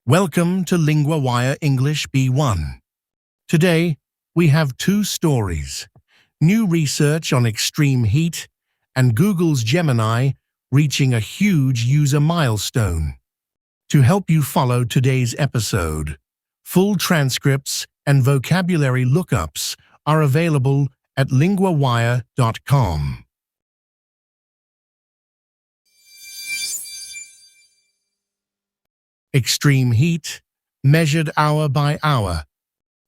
Welcome to LinguaWire English B1. Today, we have two stories: new research on extreme heat and Google's Gemini reaching a huge user milestone. To help you follow today's episode, full transcripts and vocabulary lookups are available at linguawire.com. Extreme heat, measured hour by hour.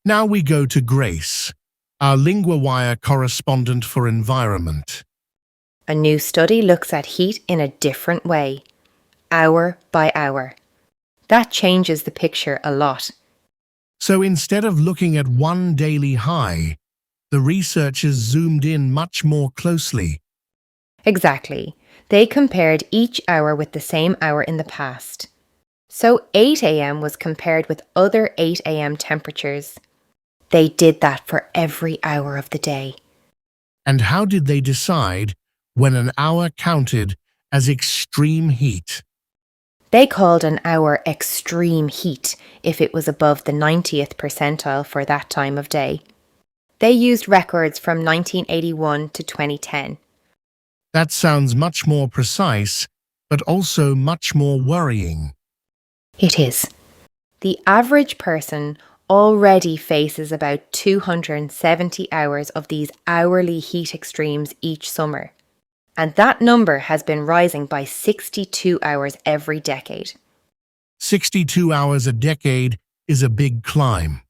Now we go to Grace, our LinguaWire correspondent for environment. A new study looks at heat in a different way, hour by hour. That changes the picture a lot. So instead of looking at one daily high, the researchers zoomed in much more closely. Exactly. They compared each hour with the same hour in the past. So 8 a.m. was compared with other 8 a.m. temperatures. They did that for every hour of the day. And how did they decide when an hour counted as extreme heat? They called an hour extreme heat if it was above the 90th percentile for that time of day. They used records from 1981 to 2010. That sounds much more precise, but also much more worrying. It is. The average person already faces about 270 hours of these hourly heat extremes each summer. And that number has been rising by 62 hours every decade. 62 hours a decade is a big climb.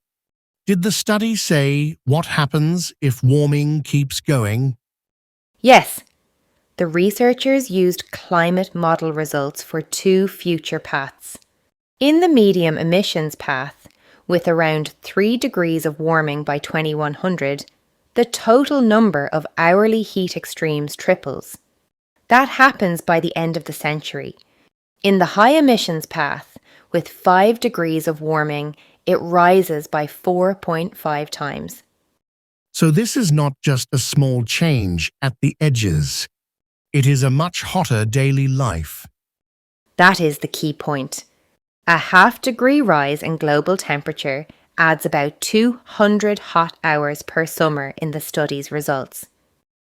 Did the study say what happens if warming keeps going? Yes. The researchers used climate model results for two future paths. In the medium emissions path, with around 3 degrees of warming by 2100, the total number of hourly heat extremes triples. That happens by the end of the century. In the high emissions path, with 5 degrees of warming, it rises by 4.5 times. So this is not just a small change at the edges. It is a much hotter daily life. That is the key point. A half-degree rise in global temperature adds about 200 hot hours per summer in the study's results.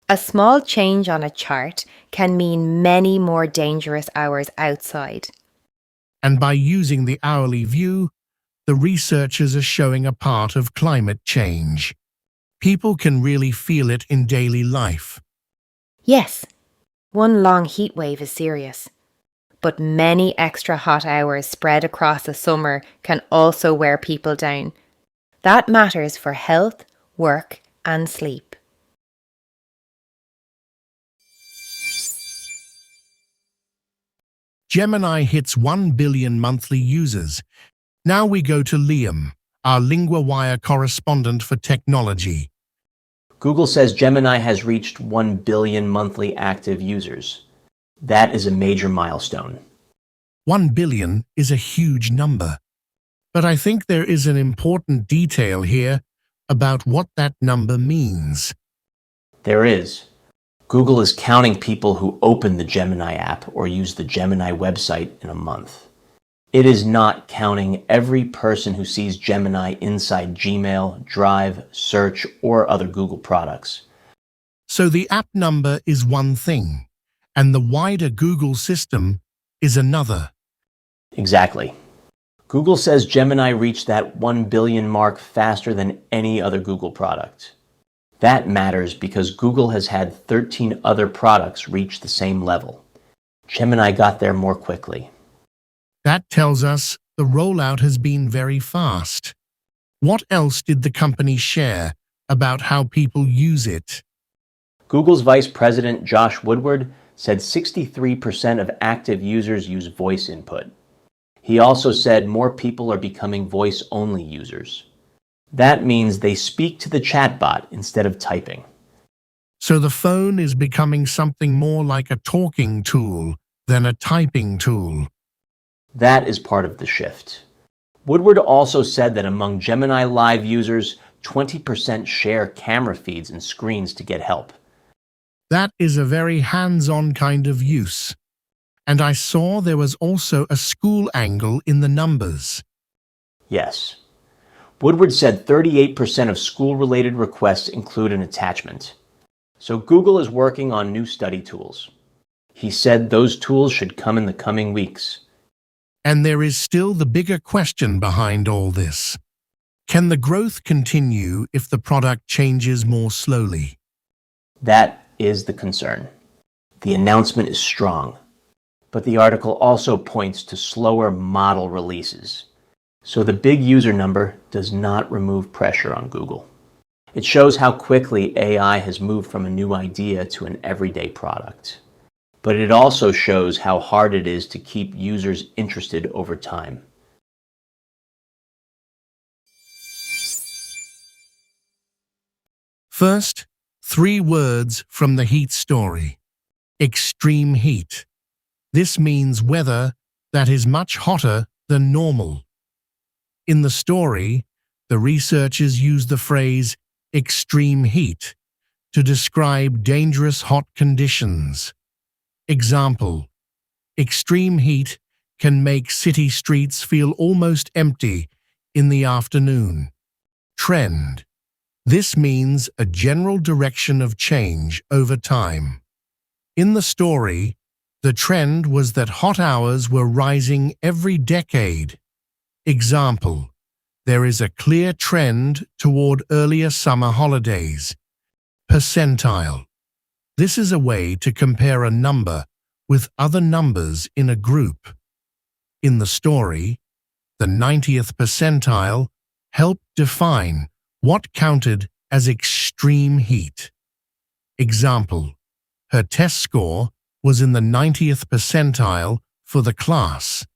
A small change on a chart can mean many more dangerous hours outside. And by using the hourly view, the researchers are showing a part of climate change. People can really feel it in daily life. Yes, one long heat wave is serious. But many extra hot hours spread across a summer can also wear people down. That matters for health, work, and sleep. Gemini hits 1 billion monthly users. Now we go to Liam, our LinguaWire correspondent for technology. Google says Gemini has reached 1 billion monthly active users. That is a major milestone. 1 billion is a huge number. But I think there is an important detail here about what that number means. There is. Google is counting people who open the Gemini app or use the Gemini website in a month. It is not counting every person who sees Gemini inside Gmail, Drive, Search, or other Google products. So the app number is one thing, and the wider Google system is another. Exactly. Google says Gemini reached that 1 billion mark faster than any other Google product. That matters because Google has had 13 other products reach the same level. Gemini got there more quickly. That tells us the rollout has been very fast. What else did the company share about how people use it? Google's Vice President Josh Woodward said 63% of active users use voice input. He also said more people are becoming voice-only users. That means they speak to the chatbot instead of typing. So the phone is becoming something more like a talking tool than a typing tool. That is part of the shift. Woodward also said that among Gemini Live users, 20% share camera feeds and screens to get help. That is a very hands-on kind of use. And I saw there was also a school angle in the numbers. Yes. Woodward said 38% of school-related requests include an attachment. So Google is working on new study tools. He said those tools should come in the coming weeks. And there is still the bigger question behind all this. Can the growth continue if the product changes more slowly? That is the concern. The announcement is strong, but the article also points to slower model releases. So the big user number does not remove pressure on Google. It shows how quickly AI has moved from a new idea to an everyday product. But it also shows how hard it is to keep users interested over time. First, 3 words from the heat story. Extreme heat. This means weather that is much hotter than normal. In the story, the researchers use the phrase extreme heat to describe dangerous hot conditions. Example: extreme heat can make city streets feel almost empty in the afternoon. Trend. This means a general direction of change over time. In the story, the trend was that hot hours were rising every decade. Example: there is a clear trend toward earlier summer holidays. Percentile. This is a way to compare a number with other numbers in a group. In the story, the 90th percentile helped define what counted as extreme heat. Example: her test score was in the 90th percentile for the class.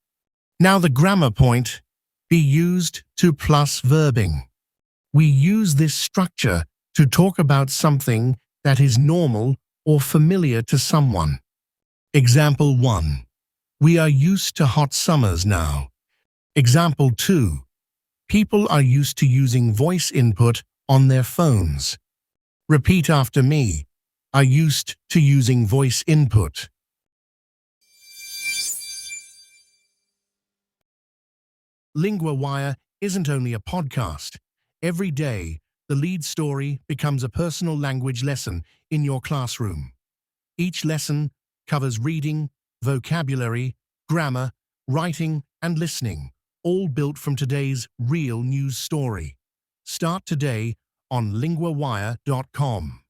Now the grammar point: be used to plus verbing. We use this structure to talk about something that is normal or familiar to someone. Example 1. We are used to hot summers now. Example 2. People are used to using voice input on their phones. Repeat after me. Are used to using voice input. LinguaWire isn't only a podcast. Every day, the lead story becomes a personal language lesson in your classroom. Each lesson covers reading, vocabulary, grammar, writing, and listening, all built from today's real news story. Start today on linguawire.com.